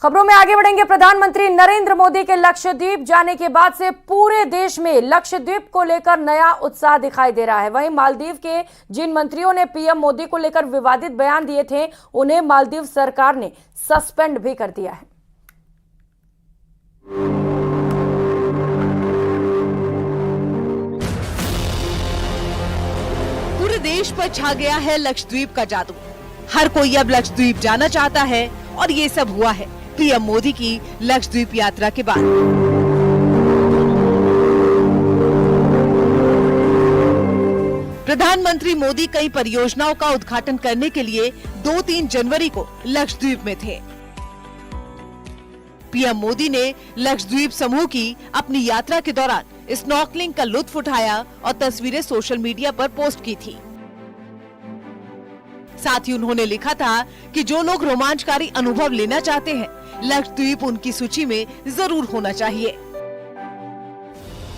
खबरों में आगे बढ़ेंगे। प्रधानमंत्री नरेंद्र मोदी के लक्षद्वीप जाने के बाद से पूरे देश में लक्षद्वीप को लेकर नया उत्साह दिखाई दे रहा है। वहीं मालदीव के जिन मंत्रियों ने पीएम मोदी को लेकर विवादित बयान दिए थे, उन्हें मालदीव सरकार ने सस्पेंड भी कर दिया है। पूरे देश पर छा गया है लक्षद्वीप का जादू। हर कोई अब लक्षद्वीप जाना चाहता है और ये सब हुआ है पीएम मोदी की लक्षद्वीप यात्रा के बाद। प्रधानमंत्री मोदी कई परियोजनाओं का उद्घाटन करने के लिए 2-3 जनवरी को लक्षद्वीप में थे। पीएम मोदी ने लक्षद्वीप समूह की अपनी यात्रा के दौरान स्नॉर्कलिंग का लुत्फ उठाया और तस्वीरें सोशल मीडिया पर पोस्ट की थी। साथ ही उन्होंने लिखा था कि जो लोग रोमांचकारी अनुभव लेना चाहते हैं, लक्षद्वीप उनकी सूची में जरूर होना चाहिए।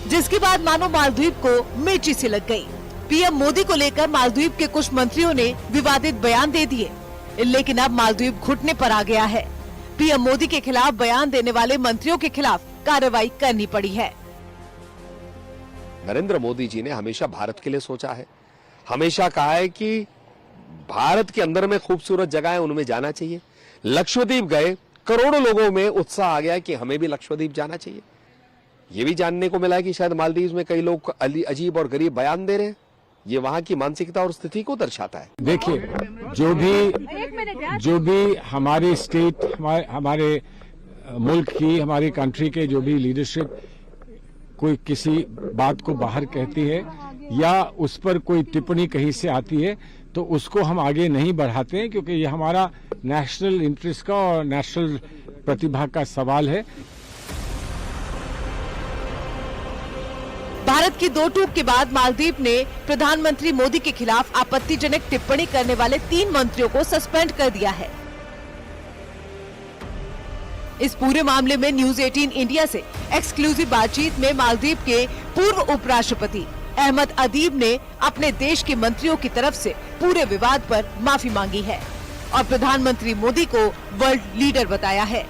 जिसके बाद मानो मालदीव को मिर्ची सी लग गई। पीएम मोदी को लेकर मालदीव के कुछ मंत्रियों ने विवादित बयान दे दिए, लेकिन अब मालदीव घुटने पर आ गया है। पीएम मोदी के खिलाफ बयान देने वाले मंत्रियों के खिलाफ कार्रवाई करनी पड़ी है। नरेंद्र मोदी जी ने हमेशा भारत के लिए सोचा है, हमेशा कहा है कि भारत के अंदर में खूबसूरत जगह है, उनमें जाना चाहिए। लक्षद्वीप गए, करोड़ों लोगों में उत्साह आ गया कि हमें भी लक्षद्वीप जाना चाहिए। ये भी जानने को मिला है कि शायद मालदीव में कई लोग अजीब और गरीब बयान दे रहे हैं। ये वहां की मानसिकता और स्थिति को दर्शाता है। देखिए, जो भी हमारे स्टेट, हमारे मुल्क की, हमारी कंट्री के जो भी लीडरशिप कोई किसी बात को बाहर कहती है या उस पर कोई टिप्पणी कहीं से आती है, तो उसको हम आगे नहीं बढ़ाते हैं, क्योंकि ये हमारा नेशनल इंटरेस्ट का और नेशनल प्रतिभा का सवाल है। भारत की 2 टूक के बाद मालदीव ने प्रधानमंत्री मोदी के खिलाफ आपत्तिजनक टिप्पणी करने वाले 3 मंत्रियों को सस्पेंड कर दिया है। इस पूरे मामले में न्यूज 18 इंडिया से एक्सक्लूसिव बातचीत में मालदीव के पूर्व उपराष्ट्रपति अहमद अदीब ने अपने देश के मंत्रियों की तरफ से पूरे विवाद पर माफी मांगी है और प्रधानमंत्री मोदी को वर्ल्ड लीडर बताया है।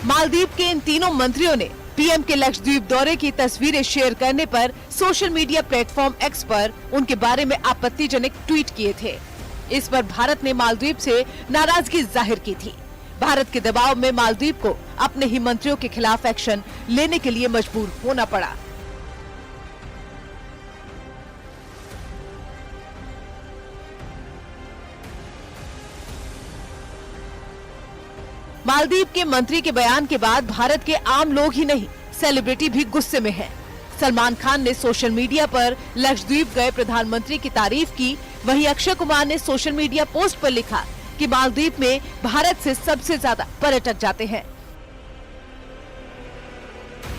मालदीव के इन तीनों मंत्रियों ने पीएम के लक्षद्वीप दौरे की तस्वीरें शेयर करने पर सोशल मीडिया प्लेटफॉर्म एक्स पर उनके बारे में आपत्तिजनक ट्वीट किए थे। इस पर भारत ने मालदीव से नाराजगी जाहिर की थी। भारत के दबाव में मालदीव को अपने ही मंत्रियों के खिलाफ एक्शन लेने के लिए मजबूर होना पड़ा। मालदीव के मंत्री के बयान के बाद भारत के आम लोग ही नहीं, सेलिब्रिटी भी गुस्से में हैं। सलमान खान ने सोशल मीडिया पर लक्षद्वीप गए प्रधानमंत्री की तारीफ की। वहीं अक्षय कुमार ने सोशल मीडिया पोस्ट पर लिखा कि मालदीव में भारत से सबसे ज्यादा पर्यटक जाते हैं।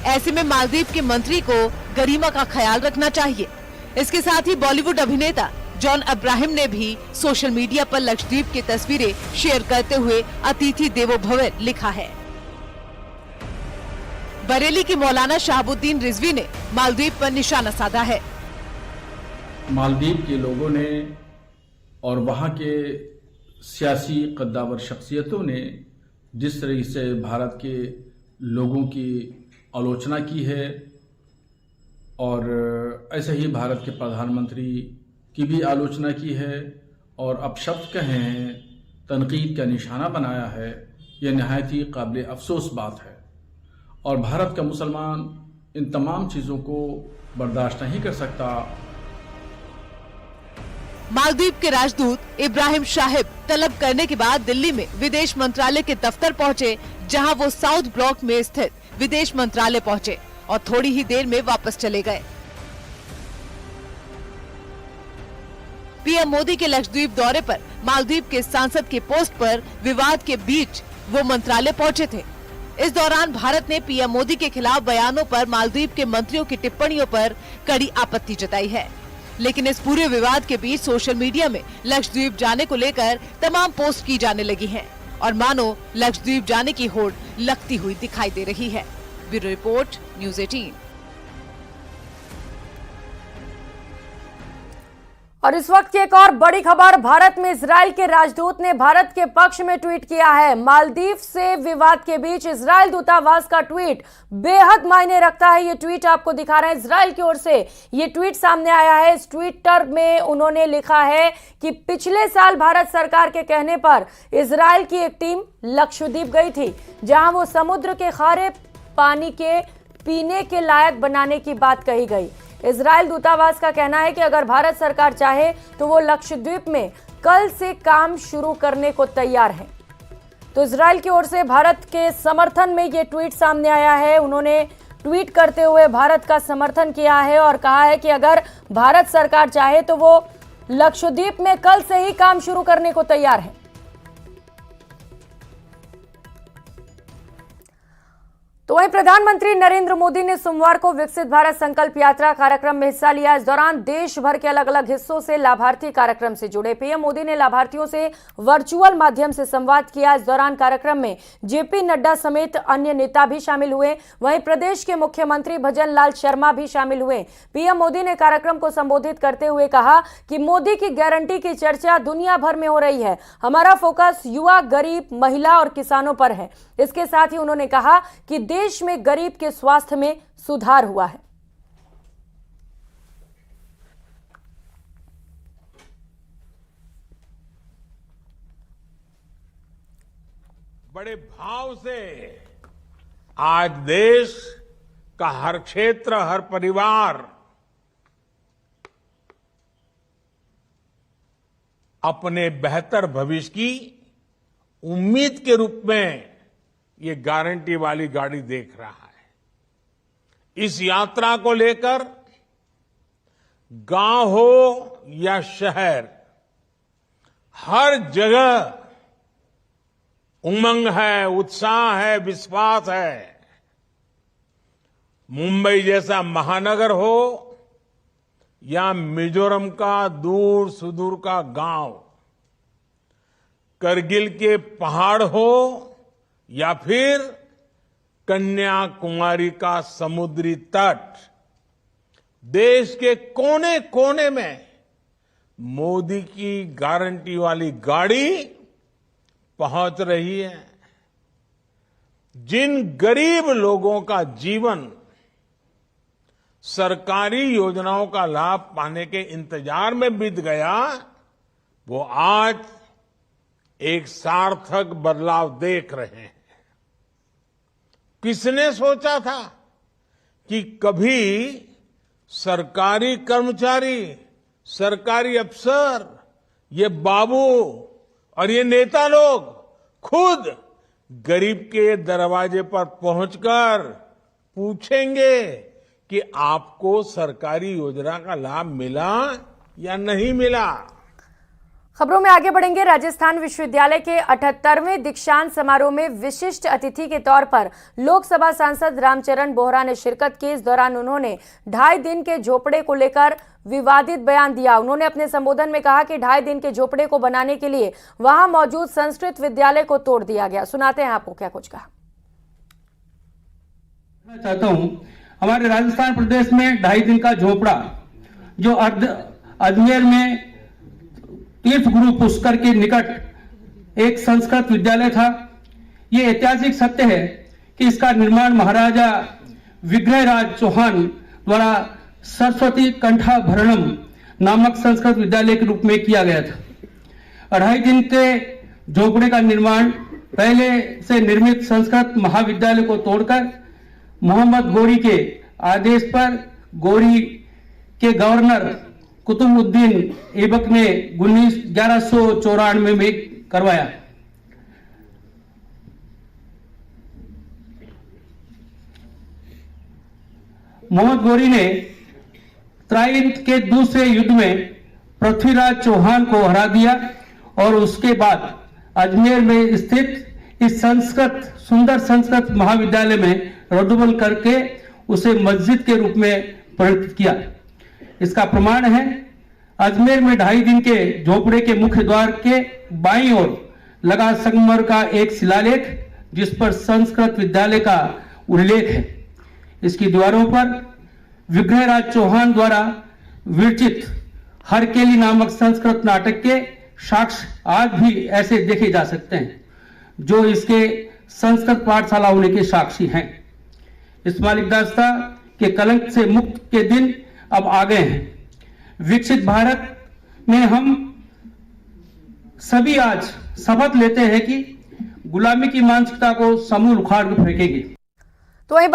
ऐसे में मालदीव के मंत्री को गरिमा का ख्याल रखना चाहिए। इसके साथ ही बॉलीवुड अभिनेता जॉन अब्राहम ने भी सोशल मीडिया पर लक्षद्वीप की तस्वीरें शेयर करते हुए अतिथि देवो भव लिखा है। बरेली के मौलाना शहाबुद्दीन रिजवी ने मालदीव पर निशाना साधा है। मालदीव के लोगों ने और वहां के सियासी कद्दावर शख्सियतों ने जिस तरह से भारत के लोगों की आलोचना की है और ऐसे ही भारत के प्रधानमंत्री की भी आलोचना की है और अपशब्द कहे हैं, तनकीद का निशाना बनाया है, यह नहायत ही काबिल अफसोस बात है और भारत का मुसलमान इन तमाम चीज़ों को बर्दाश्त नहीं कर सकता। मालदीव के राजदूत इब्राहिम शाहिब तलब करने के बाद दिल्ली में विदेश मंत्रालय के दफ्तर पहुंचे, जहां वो साउथ ब्लॉक में स्थित विदेश मंत्रालय पहुंचे और थोड़ी ही देर में वापस चले गए। पीएम मोदी के लक्षद्वीप दौरे पर मालदीव के सांसद के पोस्ट पर विवाद के बीच वो मंत्रालय पहुंचे थे। इस दौरान भारत ने पीएम मोदी के खिलाफ बयानों पर मालदीव के मंत्रियों की टिप्पणियों पर कड़ी आपत्ति जताई है। लेकिन इस पूरे विवाद के बीच सोशल मीडिया में लक्षद्वीप जाने को लेकर तमाम पोस्ट की जाने लगी हैं और मानो लक्षद्वीप जाने की होड़ लगती हुई दिखाई दे रही है। Bureau report, news 18। और इस वक्त की एक और बड़ी खबर, भारत में इजराइल के राजदूत ने भारत के पक्ष में ट्वीट किया है। मालदीव से विवाद के बीच इजराइल दूतावास का ट्वीट बेहद मायने रखता है। ये ट्वीट आपको दिखा रहे हैं, इजराइल की ओर से ये ट्वीट सामने आया है। इस ट्विटर में उन्होंने लिखा है कि पिछले साल भारत सरकार के कहने पर इजराइल की एक टीम लक्षद्वीप गई थी, जहां वो समुद्र के खारे पानी के पीने के लायक बनाने की बात कही गई। इजराइल दूतावास का कहना है कि अगर भारत सरकार चाहे तो वो लक्षद्वीप में कल से काम शुरू करने को तैयार है। तो इजराइल की ओर से भारत के समर्थन में ये ट्वीट सामने आया है। उन्होंने ट्वीट करते हुए भारत का समर्थन किया है और कहा है कि अगर भारत सरकार चाहे तो वो लक्षद्वीप में कल से ही काम शुरू करने को तैयार है। तो वहीं प्रधानमंत्री नरेंद्र मोदी ने सोमवार को विकसित भारत संकल्प यात्रा कार्यक्रम में हिस्सा लिया। इस दौरान देश भर के अलग अलग हिस्सों से लाभार्थी कार्यक्रम से जुड़े। पीएम मोदी ने लाभार्थियों से वर्चुअल माध्यम से संवाद किया। इस दौरान कार्यक्रम में जेपी नड्डा समेत अन्य नेता भी शामिल हुए। वहीं प्रदेश के मुख्यमंत्री भजन लाल शर्मा भी शामिल हुए। पीएम मोदी ने कार्यक्रम को संबोधित करते हुए कहा कि मोदी की गारंटी की चर्चा दुनिया भर में हो रही है। हमारा फोकस युवा, गरीब, महिला और किसानों पर है। इसके साथ ही उन्होंने कहा कि देश में गरीब के स्वास्थ्य में सुधार हुआ है। बड़े भाव से आज देश का हर क्षेत्र, हर परिवार अपने बेहतर भविष्य की उम्मीद के रूप में ये गारंटी वाली गाड़ी देख रहा है। इस यात्रा को लेकर गांव हो या शहर, हर जगह उमंग है, उत्साह है, विश्वास है। मुंबई जैसा महानगर हो या मिजोरम का दूर सुदूर का गांव, करगिल के पहाड़ हो या फिर कन्याकुमारी का समुद्री तट, देश के कोने कोने में मोदी की गारंटी वाली गाड़ी पहुंच रही है। जिन गरीब लोगों का जीवन सरकारी योजनाओं का लाभ पाने के इंतजार में बीत गया, वो आज एक सार्थक बदलाव देख रहे हैं। किसने सोचा था कि कभी सरकारी कर्मचारी, सरकारी अफसर, ये बाबू और ये नेता लोग खुद गरीब के दरवाजे पर पहुंचकर पूछेंगे कि आपको सरकारी योजना का लाभ मिला या नहीं मिला। खबरों में आगे बढ़ेंगे। राजस्थान विश्वविद्यालय के 78वें दीक्षांत समारोह में विशिष्ट अतिथि के तौर पर लोकसभा सांसद रामचरण बोहरा ने शिरकत की। इस दौरान उन्होंने 2.5 दिन के झोपड़े को लेकर विवादित बयान दिया। उन्होंने अपने संबोधन में कहा कि 2.5 दिन के झोपड़े को बनाने के लिए वहां मौजूद संस्कृत विद्यालय को तोड़ दिया गया। सुनाते हैं आपको क्या कुछ कहा। चाहता हूं, हमारे राजस्थान प्रदेश में 2.5 दिन का झोपड़ा जो अजमेर में तीर्थ गुरु पुष्कर के निकट एक संस्कृत विद्यालय था, ये ऐतिहासिक सत्य है कि इसका निर्माण महाराजा विग्रहराज चौहान द्वारा सरस्वती कंठाभरणम नामक संस्कृत विद्यालय के रूप में किया गया था। 2.5 दिन के झोपड़े का निर्माण पहले से निर्मित संस्कृत महाविद्यालय को तोड़कर मोहम्मद गोरी के आदेश पर गोरी के गवर्नर कुतुबुद्दीन ऐबक ने 1194 में करवाया। मोहम्मद गोरी ने त्राइंत के दूसरे युद्ध में पृथ्वीराज चौहान को हरा दिया और उसके बाद अजमेर में स्थित इस सुंदर संस्कृत महाविद्यालय में रद्दबल करके उसे मस्जिद के रूप में परिणत किया। इसका प्रमाण है अजमेर में 2.5 दिन के झोपड़े के मुख्य द्वार के बाईं ओर लगा संगमर का एक शिलालेख, जिस पर संस्कृत विद्यालय का उल्लेख है। इसकी दीवारों पर विग्रहराज चौहान द्वारा विरचित हरकेली नामक संस्कृत नाटक के साक्ष्य आज भी ऐसे देखे जा सकते हैं जो इसके संस्कृत पाठशाला होने के साक्षी हैं। इस्माइल दास्ता के कलंक से मुक्त के दिन अब आ गए हैं। विकसित भारत में हम सभी आज शपथ लेते हैं कि गुलामी की मानसिकता को समूल उखाड़ कर फेंकेंगे। तो वहीं